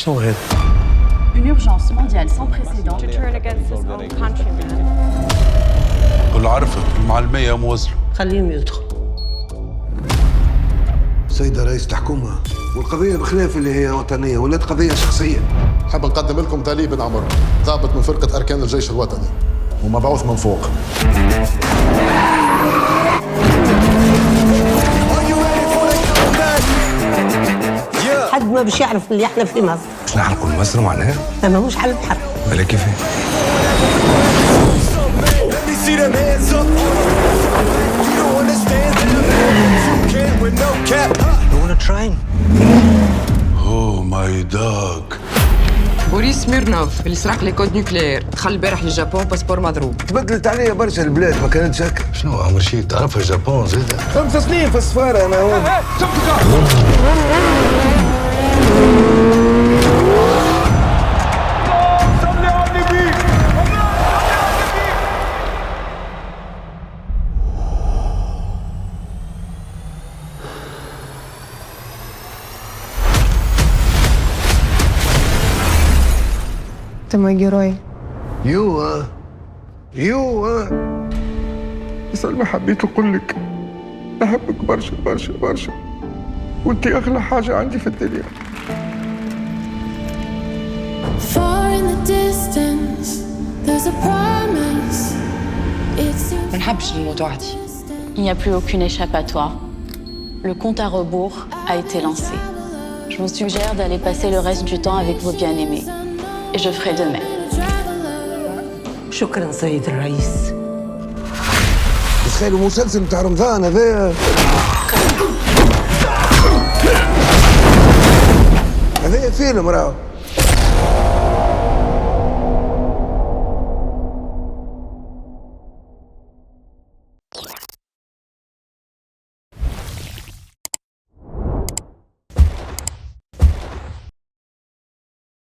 شنو هذا؟ Une urgence mondiale sans précédent. To turn against his own countrymen. كل عرفت المعلمية موصلة. خليهم يدخلوا. سيدة رئيس الحكومة، والقضية بخلاف اللي هي وطنية ولات قضية شخصية. نحب نقدم لكم دالي بن عمر، ضابط من فرقة أركان الجيش الوطني ومبعوث من فوق. حد ما باش يعرف اللي احنا في مصر. مش نحرقوا مصر معناها؟ ما ماهوش على البحر. بلا كيفاه؟ You wanna try? Oh my dog. بوريس ميرنوف اللي سرق لي كود نوكليير دخل البارح للجابون باسبور مضروب. تبدلت عليا برشا البلاد، ما كانتش هكا. شنو أمر شيء تعرفها اليابان زيادة؟ 5 سنين في السفارة أنا هون. Ты мой герой. يو بس أنا حبيت أقول لك أحبك برشا برشا برشا، وأنت أغلى حاجة عندي في الدنيا. Far in the distance, there's a promise. ما نحبش نموت وحدي. Il n'y a plus aucune échappatoire. Le compte à rebours a été lancé. Je vous suggère d'aller passer le reste du temps avec vos bien-aimés. Et je ferai de même. شكرا سيد الرئيس. تخيلوا مسلسل بتاع رمضان هذا فيلم راهو.